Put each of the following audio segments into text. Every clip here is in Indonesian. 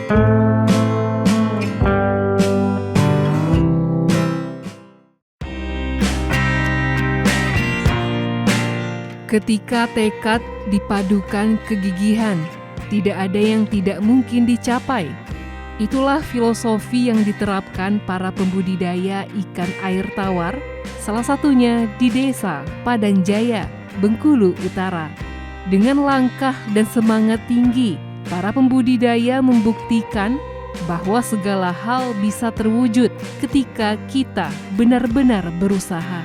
Ketika tekad dipadukan kegigihan, tidak ada yang tidak mungkin dicapai. Itulah filosofi yang diterapkan para pembudidaya ikan air tawar, salah satunya di Desa Padanjaya, Bengkulu Utara. Dengan langkah dan semangat tinggi, para pembudidaya membuktikan bahwa segala hal bisa terwujud ketika kita benar-benar berusaha.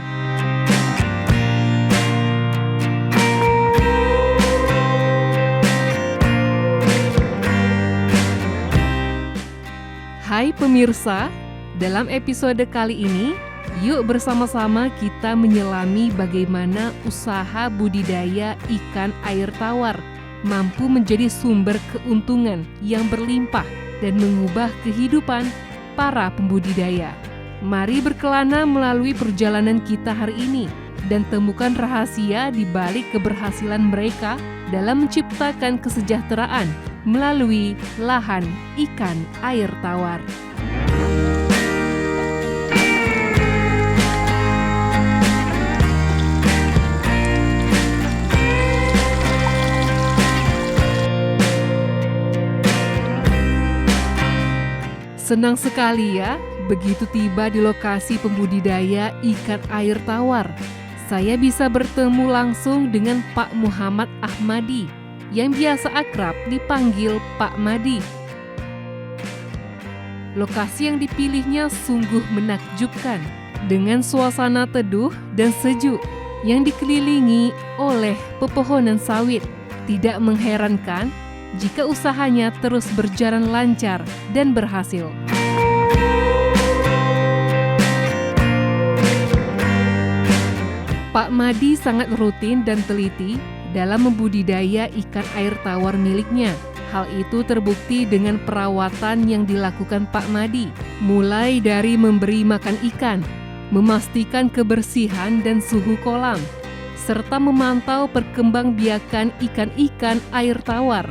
Hai pemirsa, dalam episode kali ini, yuk bersama-sama kita menyelami bagaimana usaha budidaya ikan air tawar mampu menjadi sumber keuntungan yang berlimpah dan mengubah kehidupan para pembudidaya. Mari berkelana melalui perjalanan kita hari ini dan temukan rahasia di balik keberhasilan mereka dalam menciptakan kesejahteraan melalui lahan ikan air tawar. Senang sekali ya, begitu tiba di lokasi pembudidaya ikan air tawar, saya bisa bertemu langsung dengan Pak Muhammad Ahmadi, yang biasa akrab dipanggil Pak Madi. Lokasi yang dipilihnya sungguh menakjubkan, dengan suasana teduh dan sejuk yang dikelilingi oleh pepohonan sawit. Tidak mengherankan jika usahanya terus berjalan lancar dan berhasil. Pak Madi sangat rutin dan teliti dalam membudidaya ikan air tawar miliknya. Hal itu terbukti dengan perawatan yang dilakukan Pak Madi, mulai dari memberi makan ikan, memastikan kebersihan dan suhu kolam, serta memantau perkembangbiakan ikan-ikan air tawar.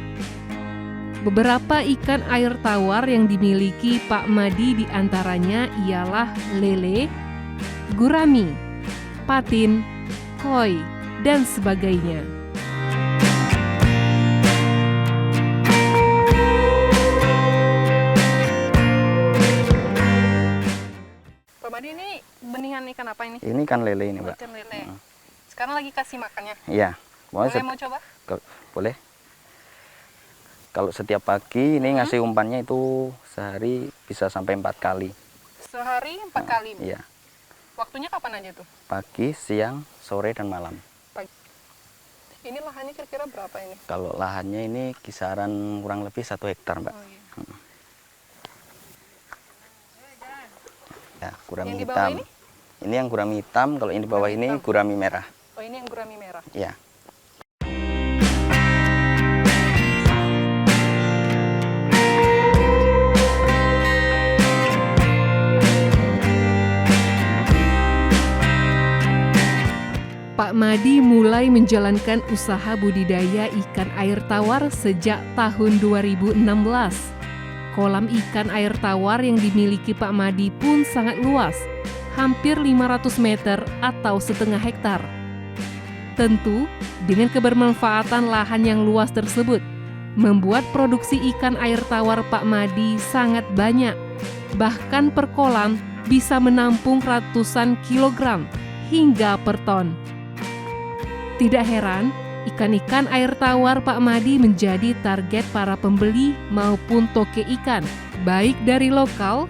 Beberapa ikan air tawar yang dimiliki Pak Madi diantaranya ialah lele, gurami, patin, koi, dan sebagainya. Pak Madi, ini benihan ikan apa ini? Ini ikan lele ini, Mbak. Ikan lele. Sekarang lagi kasih makannya. Iya. Boleh mau coba? Boleh. Kalau setiap pagi ini ngasih umpannya itu sehari bisa sampai 4 kali. Sehari 4 kali? Iya. Waktunya kapan aja tuh? Pagi, siang, sore, dan malam. Pagi. Ini lahannya kira-kira berapa ini? Kalau lahannya ini kisaran kurang lebih 1 hektar, Mbak. Oh, iya. Ya, gurami yang di bawah hitam. Ini? Ini yang gurami hitam, kalau ini di bawah ini gurami merah. Oh, ini yang gurami merah. Iya. Pak Madi mulai menjalankan usaha budidaya ikan air tawar sejak tahun 2016. Kolam ikan air tawar yang dimiliki Pak Madi pun sangat luas, hampir 500 meter atau setengah hektar. Tentu, dengan kebermanfaatan lahan yang luas tersebut, membuat produksi ikan air tawar Pak Madi sangat banyak. Bahkan per kolam bisa menampung ratusan kilogram hingga per ton. Tidak heran, ikan-ikan air tawar Pak Madi menjadi target para pembeli maupun toke ikan, baik dari lokal,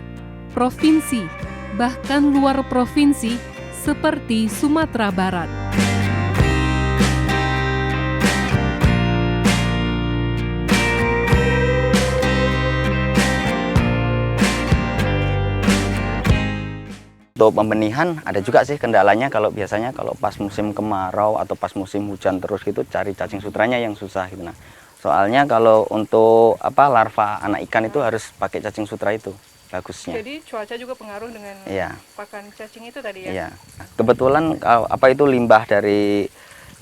provinsi, bahkan luar provinsi seperti Sumatera Barat. Untuk pembenihan ada juga sih kendalanya, kalau biasanya kalau pas musim kemarau atau pas musim hujan terus gitu cari cacing sutranya yang susah gitu. Nah, soalnya kalau untuk larva anak ikan itu harus pakai cacing sutra itu bagusnya. Jadi cuaca juga pengaruh dengan pakan cacing itu tadi ya? Iya. Kebetulan itu limbah dari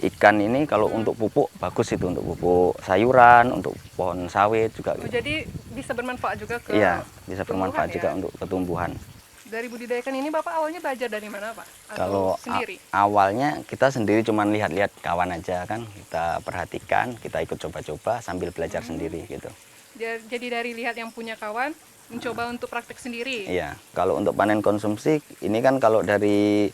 ikan ini kalau untuk pupuk bagus itu, untuk pupuk sayuran, untuk pohon sawit juga. Oh, jadi bisa bermanfaat juga ke Iya, bisa bermanfaat tumbuhan juga ya? untuk pertumbuhan. Dari budidayakan ini Bapak awalnya belajar dari mana Pak? Atau Kalau sendiri? awalnya kita sendiri cuman lihat-lihat kawan aja kan, kita perhatikan, kita ikut coba-coba sambil belajar sendiri gitu. Jadi dari lihat yang punya kawan, mencoba untuk praktek sendiri? Iya, kalau untuk panen konsumsi ini kan kalau dari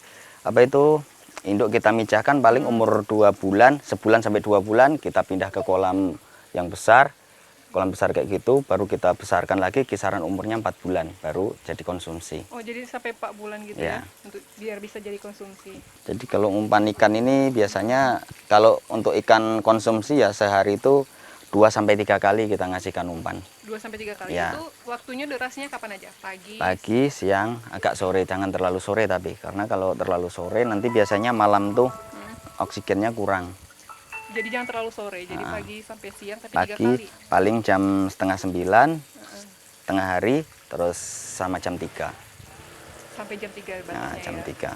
induk kita micahkan paling umur 2 bulan, sebulan sampai 2 bulan kita pindah ke kolam yang besar. Kolam besar kayak gitu baru kita besarkan lagi, kisaran umurnya 4 bulan baru jadi konsumsi. Oh, jadi sampai 4 bulan gitu Iya. ya, untuk biar bisa jadi konsumsi. Jadi kalau umpan ikan ini biasanya kalau untuk ikan konsumsi ya sehari itu 2 sampai 3 kali kita ngasihkan umpan. 2 sampai 3 kali. Ya. Itu waktunya durasinya kapan aja? Pagi? Pagi, siang, agak sore, jangan terlalu sore tapi karena kalau terlalu sore nanti biasanya malam tuh oksigennya kurang. Jadi jangan terlalu sore, jadi pagi sampai siang sampai 3 Pagi kali. paling jam setengah 9, tengah hari, terus sama jam 3. Sampai jam 3 Nah, batasnya jam ya.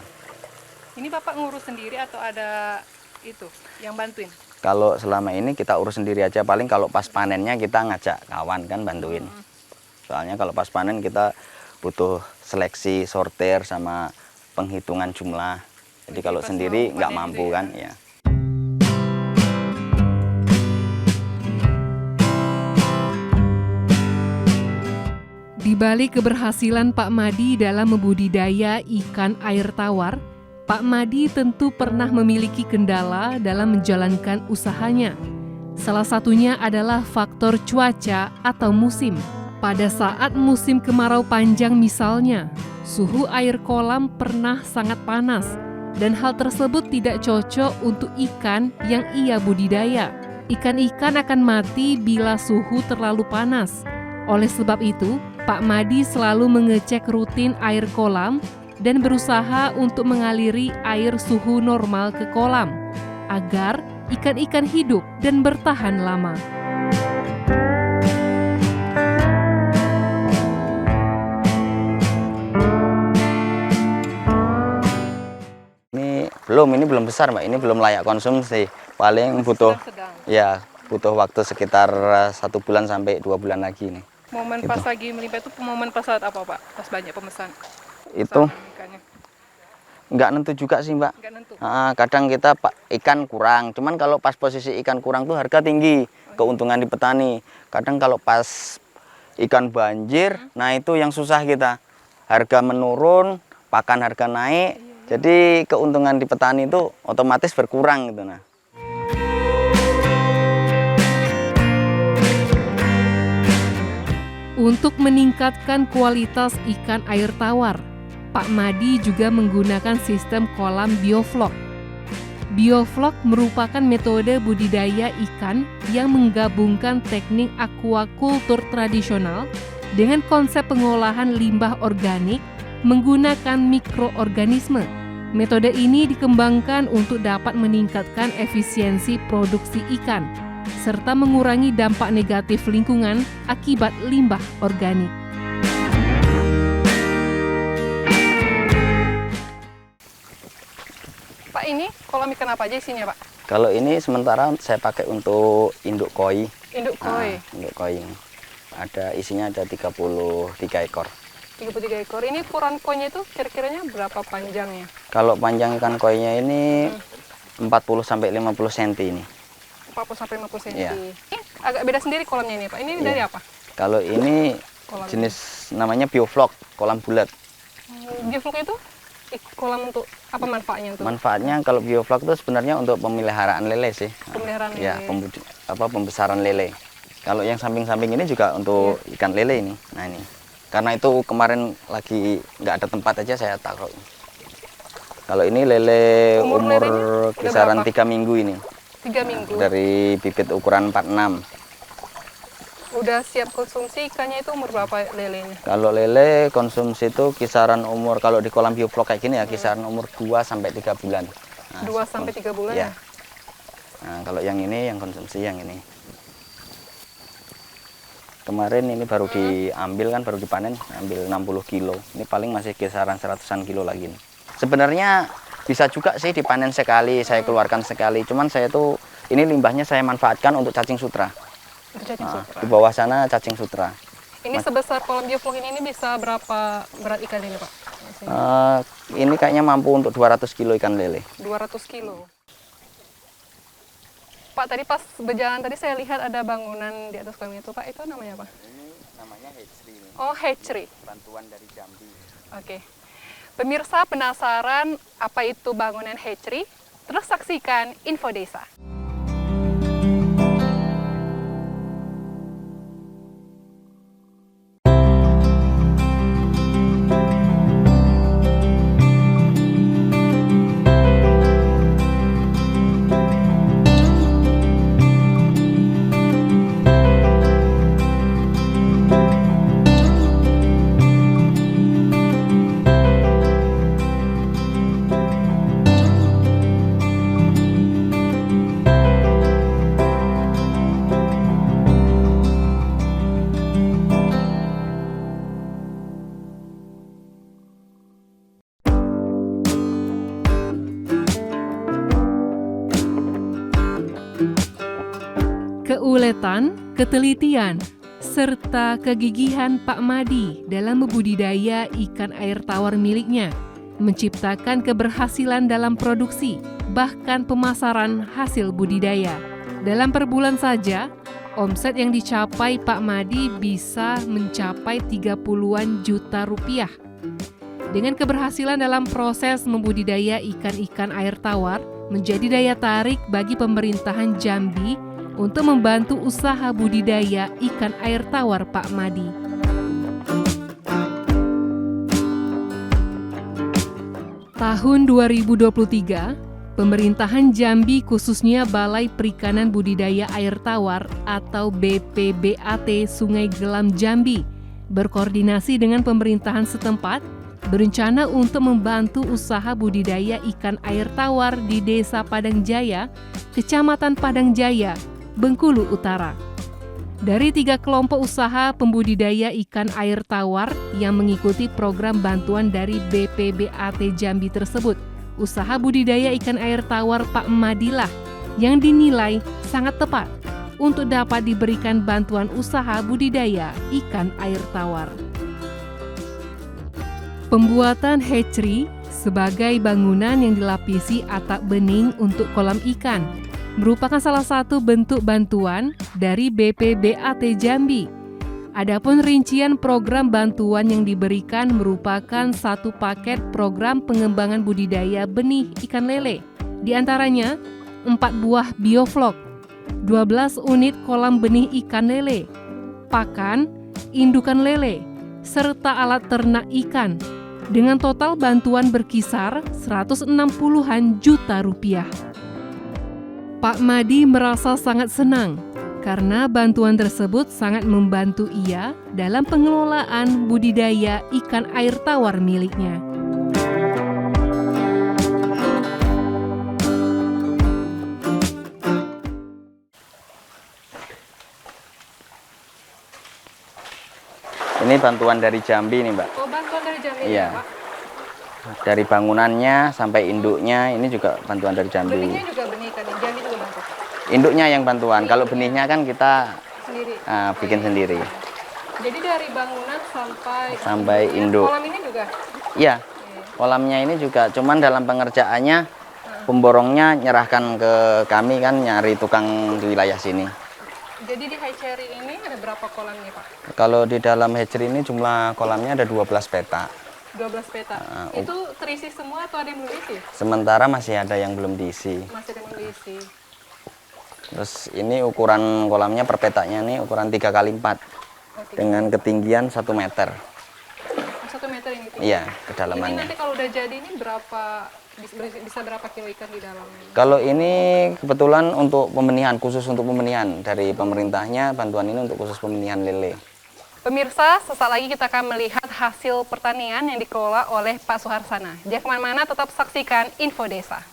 3. Ini Bapak ngurus sendiri atau ada itu yang bantuin? Kalau selama ini kita urus sendiri aja, paling kalau pas panennya kita ngajak kawan kan bantuin. Soalnya kalau pas panen kita butuh seleksi, sortir sama penghitungan jumlah. Jadi kalau pas sendiri mau nggak panen mampu gitu ya? kan ya. Di balik keberhasilan Pak Madi dalam membudidaya ikan air tawar, Pak Madi tentu pernah memiliki kendala dalam menjalankan usahanya. Salah satunya adalah faktor cuaca atau musim. Pada saat musim kemarau panjang misalnya, suhu air kolam pernah sangat panas dan hal tersebut tidak cocok untuk ikan yang ia budidaya. Ikan-ikan akan mati bila suhu terlalu panas. Oleh sebab itu, Pak Madi selalu mengecek rutin air kolam dan berusaha untuk mengaliri air suhu normal ke kolam agar ikan-ikan hidup dan bertahan lama. Ini belum besar Mbak, ini belum layak konsumsi. Paling butuh Sedang. ya butuh waktu sekitar 1 bulan sampai 2 bulan lagi nih. Momen pas lagi melimpah itu momen pas saat apa Pak? Pas banyak pemesan? Itu Pesanan ikannya. nggak nentu juga sih Mbak. Nggak nentu? Kadang kita ikan kurang, cuman kalau pas posisi ikan kurang tuh harga tinggi, keuntungan di petani. Kadang kalau pas ikan banjir, nah itu yang susah kita. Harga menurun, pakan harga naik, jadi keuntungan di petani itu otomatis berkurang gitu nah. Untuk meningkatkan kualitas ikan air tawar, Pak Madi juga menggunakan sistem kolam bioflok. Bioflok merupakan metode budidaya ikan yang menggabungkan teknik aquaculture tradisional dengan konsep pengolahan limbah organik menggunakan mikroorganisme. Metode ini dikembangkan untuk dapat meningkatkan efisiensi produksi ikan, serta mengurangi dampak negatif lingkungan akibat limbah organik. Pak, ini kolam ikan apa aja isinya Pak? Kalau ini sementara saya pakai untuk induk koi. Induk koi. Induk koi. Isinya ada 33 ekor. 33 ekor. Ini ukuran koinya itu kira-kiranya berapa panjangnya? Kalau panjang ikan koinya ini 40 sampai 50 cm ini. 40 sampai 50 cm. Iya. Ini agak beda sendiri kolamnya ini Pak. Ini Iya. dari apa? Kalau ini Kolam. jenis namanya bioflok, kolam bulat. Bioflok itu kolam untuk apa manfaatnya untuk? Manfaatnya kalau bioflok itu sebenarnya untuk pemeliharaan lele sih. Pemeliharaan Ya, lele. pembesaran lele. Kalau yang samping-samping ini juga untuk ikan lele ini. Nah ini. Karena itu kemarin lagi nggak ada tempat aja saya taruh. Kalau ini lele Umur umur lelenya udah kisaran berapa? 3 minggu ini. 3 minggu. Dari bibit ukuran 46. Udah siap konsumsi ikannya itu umur berapa lelenya? Kalau lele konsumsi itu kisaran umur, kalau di kolam bioflok kayak gini ya, kisaran umur 2 sampai 3 bulan. 2 sampai 3 bulan Ya. ya? Nah, kalau yang ini yang konsumsi yang ini. Kemarin ini baru diambil kan, baru dipanen, ambil 60 kilo. Ini paling masih kisaran 100-an kilo lagi nih. Sebenarnya Bisa juga sih dipanen sekali, saya keluarkan sekali. Cuman saya tuh ini limbahnya saya manfaatkan untuk cacing sutra. Untuk cacing sutra. Di bawah sana cacing sutra. Ini sebesar kolam bioflok ini bisa berapa berat ikan ini, Pak? Ini kayaknya mampu untuk 200 kilo ikan lele. 200 kilo. Pak, tadi pas berjalan tadi saya lihat ada bangunan di atas kolam itu, Pak. Itu namanya apa? Ini namanya hatchery. Oh, hatchery. Bantuan dari Jambi. Oke. Pemirsa penasaran apa itu bangunan hatchery? Terus saksikan Info Desa. Keuletan, ketelitian, serta kegigihan Pak Madi dalam membudidaya ikan air tawar miliknya menciptakan keberhasilan dalam produksi, bahkan pemasaran hasil budidaya. Dalam per bulan saja, omset yang dicapai Pak Madi bisa mencapai 30-an juta rupiah. Dengan keberhasilan dalam proses membudidaya ikan-ikan air tawar, menjadi daya tarik bagi pemerintahan Jambi untuk membantu usaha budidaya ikan air tawar Pak Madi. Tahun 2023, pemerintahan Jambi khususnya Balai Perikanan Budidaya Air Tawar atau BPBAT Sungai Gelam Jambi berkoordinasi dengan pemerintahan setempat berencana untuk membantu usaha budidaya ikan air tawar di Desa Padang Jaya, Kecamatan Padang Jaya, Bengkulu Utara. Dari 3 kelompok usaha pembudidaya ikan air tawar yang mengikuti program bantuan dari BPBAT Jambi tersebut, usaha budidaya ikan air tawar Pak Madilah yang dinilai sangat tepat untuk dapat diberikan bantuan usaha budidaya ikan air tawar. Pembuatan hatchery sebagai bangunan yang dilapisi atap bening untuk kolam ikan merupakan salah satu bentuk bantuan dari BPBAT Jambi. Adapun rincian program bantuan yang diberikan merupakan satu paket program pengembangan budidaya benih ikan lele. Di antaranya 4 buah bioflok, 12 unit kolam benih ikan lele, pakan, indukan lele, serta alat ternak ikan. Dengan total bantuan berkisar 160-an juta rupiah. Pak Madi merasa sangat senang karena bantuan tersebut sangat membantu ia dalam pengelolaan budidaya ikan air tawar miliknya. Ini bantuan dari Jambi nih, Mbak. Oh, bantuan dari Jambi, Iya. Pak? Dari bangunannya sampai induknya ini juga bantuan dari Jambi. Benihnya juga benih ikan Jambi juga bantu? Induknya yang bantuan, kalau benihnya kan kita Sendiri? bikin sendiri. Jadi dari bangunan Sampai induk. Kolam ini juga? Iya, kolamnya ini juga, cuman dalam pengerjaannya pemborongnya nyerahkan ke kami kan, nyari tukang di wilayah sini. Jadi di hatchery ini ada berapa kolamnya, Pak? Kalau di dalam hatchery ini jumlah kolamnya ada 12 petak. 12 petak. Itu terisi semua atau ada yang belum diisi? Sementara masih ada yang belum diisi. Masih ada yang belum diisi. Terus ini ukuran kolamnya per petaknya nih ukuran 3x4 dengan ketinggian 1 meter. 1 meter ini? Iya, Ini kedalamannya. nanti kalau udah jadi ini bisa berapa kilo ikan di dalam? Kalau ini kebetulan untuk pembenihan, khusus untuk pembenihan dari pemerintahnya, bantuan ini untuk khusus pembenihan lele. Pemirsa, sesaat lagi kita akan melihat hasil pertanian yang dikelola oleh Pak Suharsana. Jangan kemana-mana, tetap saksikan Info Desa.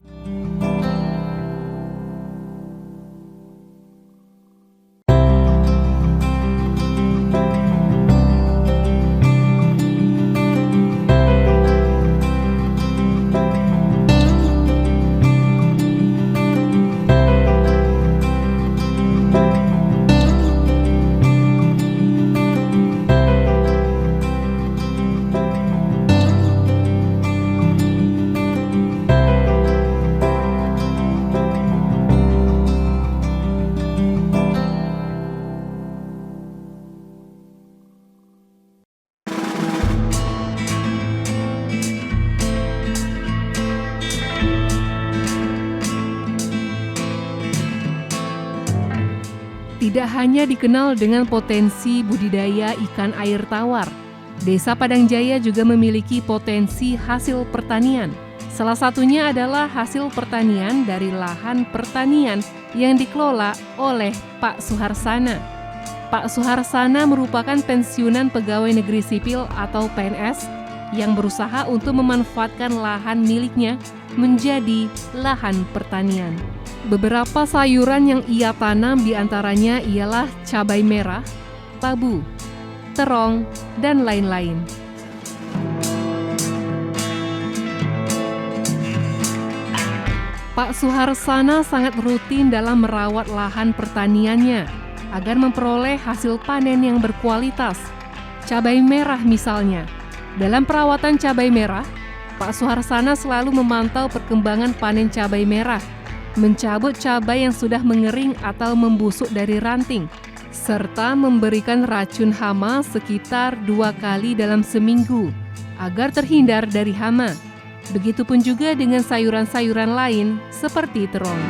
tidak hanya dikenal dengan potensi budidaya ikan air tawar, Desa Padang Jaya juga memiliki potensi hasil pertanian. Salah satunya adalah hasil pertanian dari lahan pertanian yang dikelola oleh Pak Suharsana. Pak Suharsana merupakan pensiunan pegawai negeri sipil atau PNS yang berusaha untuk memanfaatkan lahan miliknya menjadi lahan pertanian. Beberapa sayuran yang ia tanam diantaranya ialah cabai merah, tabu, terong, dan lain-lain. Pak Suharsana sangat rutin dalam merawat lahan pertaniannya agar memperoleh hasil panen yang berkualitas. Cabai merah misalnya. Dalam perawatan cabai merah, Pak Suharsana selalu memantau perkembangan panen cabai merah, mencabut cabai yang sudah mengering atau membusuk dari ranting, serta memberikan racun hama sekitar 2 kali dalam seminggu agar terhindar dari hama. Begitupun juga dengan sayuran-sayuran lain seperti terong.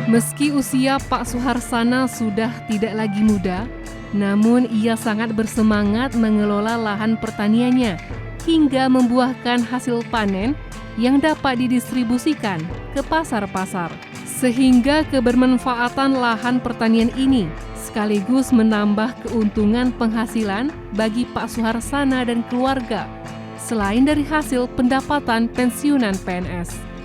Meski usia Pak Suharsana sudah tidak lagi muda, namun ia sangat bersemangat mengelola lahan pertaniannya hingga membuahkan hasil panen yang dapat didistribusikan ke pasar-pasar. Sehingga kebermanfaatan lahan pertanian ini sekaligus menambah keuntungan penghasilan bagi Pak Suharsana dan keluarga, selain dari hasil pendapatan pensiunan PNS.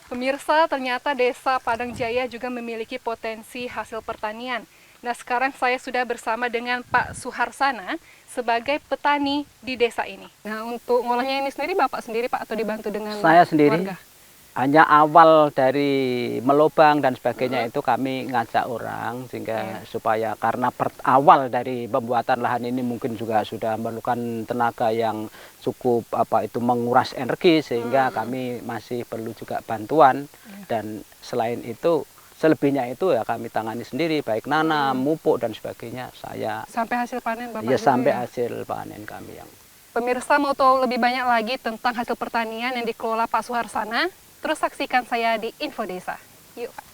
Pemirsa, ternyata Desa Padang Jaya juga memiliki potensi hasil pertanian. Nah, sekarang saya sudah bersama dengan Pak Suharsana sebagai petani di desa ini. Nah, untuk ngolahnya ini sendiri Bapak sendiri Pak atau dibantu dengan Saya sendiri. keluarga? Hanya awal dari melobang dan sebagainya itu kami ngajak orang sehingga supaya karena awal dari pembuatan lahan ini mungkin juga sudah memerlukan tenaga yang cukup menguras energi sehingga kami masih perlu juga bantuan dan selain itu selebihnya itu ya kami tangani sendiri baik nanam, mupuk dan sebagainya saya Sampai hasil panen Bapak ya dulu sampai ya? hasil panen kami yang Pemirsa mau tahu lebih banyak lagi tentang hasil pertanian yang dikelola Pak Suharsana? Terus saksikan saya di Info Desa. Yuk Pak.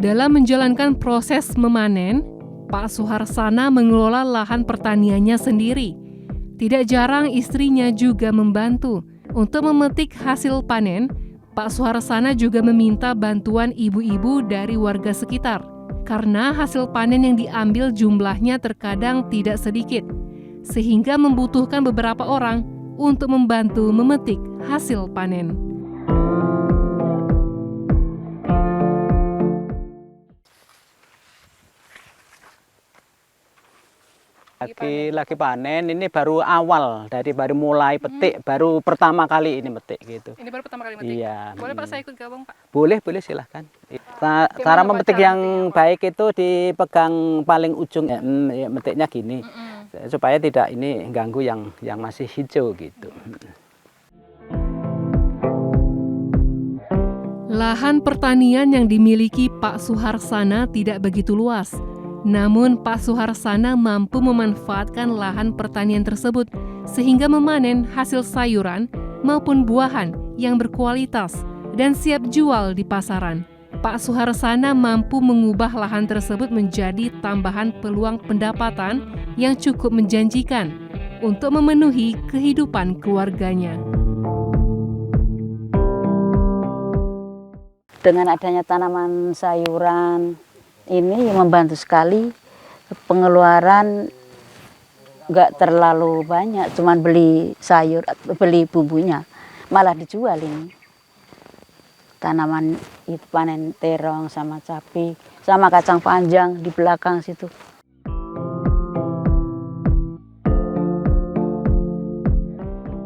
Dalam menjalankan proses memanen, Pak Suharsana mengelola lahan pertaniannya sendiri. Tidak jarang istrinya juga membantu. Untuk memetik hasil panen, Pak Suharsana juga meminta bantuan ibu-ibu dari warga sekitar. Karena hasil panen yang diambil jumlahnya terkadang tidak sedikit, sehingga membutuhkan beberapa orang untuk membantu memetik hasil panen. lagi panen ini baru awal baru mulai petik baru pertama kali ini metik gitu. Ini baru pertama kali metik? Iya. Boleh Pak saya ikut gabung Pak? Boleh silahkan. Cara memetik yang baik itu dipegang paling ujung ya, metiknya gini supaya tidak ini ganggu yang masih hijau gitu. Lahan pertanian yang dimiliki Pak Suharsana tidak begitu luas. Namun Pak Suharsana mampu memanfaatkan lahan pertanian tersebut sehingga memanen hasil sayuran maupun buahan yang berkualitas dan siap jual di pasaran. Pak Suharsana mampu mengubah lahan tersebut menjadi tambahan peluang pendapatan yang cukup menjanjikan untuk memenuhi kehidupan keluarganya. Dengan adanya tanaman sayuran ini membantu sekali, pengeluaran nggak terlalu banyak, cuman beli sayur, beli bumbunya, malah dijual ini. Tanaman itu panen terong sama cabai, sama kacang panjang di belakang situ.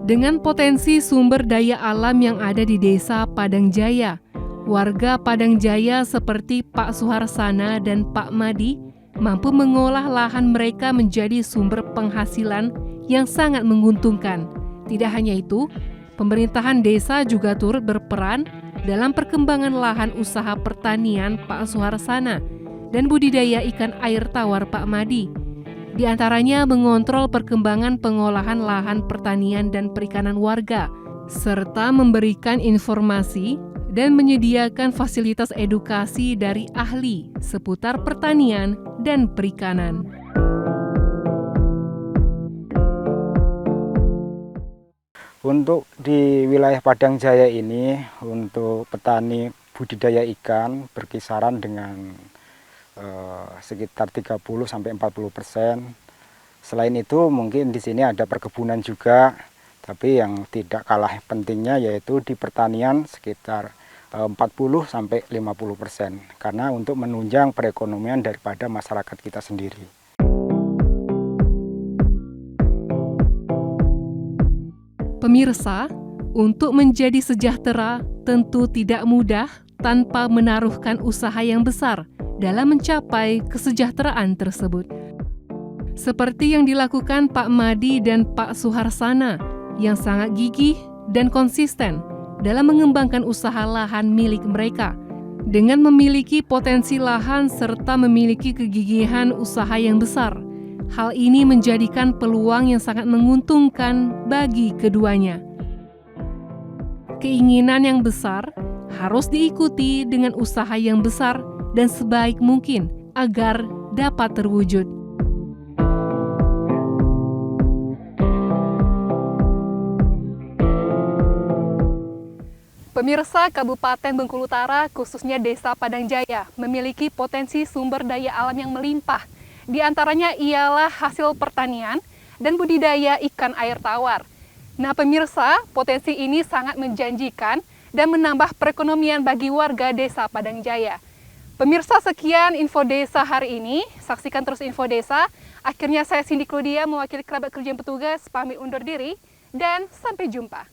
Dengan potensi sumber daya alam yang ada di Desa Padang Jaya, warga Padang Jaya seperti Pak Suharsana dan Pak Madi mampu mengolah lahan mereka menjadi sumber penghasilan yang sangat menguntungkan. Tidak hanya itu, pemerintahan desa juga turut berperan dalam perkembangan lahan usaha pertanian Pak Suharsana dan budidaya ikan air tawar Pak Madi. Di antaranya mengontrol perkembangan pengolahan lahan pertanian dan perikanan warga, serta memberikan informasi dan menyediakan fasilitas edukasi dari ahli seputar pertanian dan perikanan. Untuk di wilayah Padang Jaya ini, untuk petani budidaya ikan berkisaran dengan sekitar 30-40%. Selain itu mungkin di sini ada perkebunan juga, tapi yang tidak kalah pentingnya yaitu di pertanian sekitar 40-50%, karena untuk menunjang perekonomian daripada masyarakat kita sendiri. Pemirsa, untuk menjadi sejahtera tentu tidak mudah tanpa menaruhkan usaha yang besar dalam mencapai kesejahteraan tersebut. Seperti yang dilakukan Pak Madi dan Pak Suharsana yang sangat gigih dan konsisten dalam mengembangkan usaha lahan milik mereka. Dengan memiliki potensi lahan serta memiliki kegigihan usaha yang besar, hal ini menjadikan peluang yang sangat menguntungkan bagi keduanya. Keinginan yang besar harus diikuti dengan usaha yang besar dan sebaik mungkin agar dapat terwujud. Pemirsa, Kabupaten Bengkulu Utara, khususnya Desa Padang Jaya, memiliki potensi sumber daya alam yang melimpah. Di antaranya ialah hasil pertanian dan budidaya ikan air tawar. Nah pemirsa, potensi ini sangat menjanjikan dan menambah perekonomian bagi warga Desa Padang Jaya. Pemirsa, sekian info desa hari ini. Saksikan terus info desa. Akhirnya saya Cindy Claudia mewakili kerabat kerja yang petugas pamit undur diri dan sampai jumpa.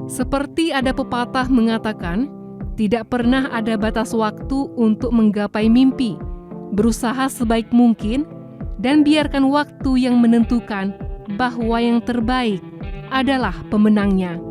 Seperti ada pepatah mengatakan, tidak pernah ada batas waktu untuk menggapai mimpi. Berusaha sebaik mungkin dan biarkan waktu yang menentukan bahwa yang terbaik adalah pemenangnya.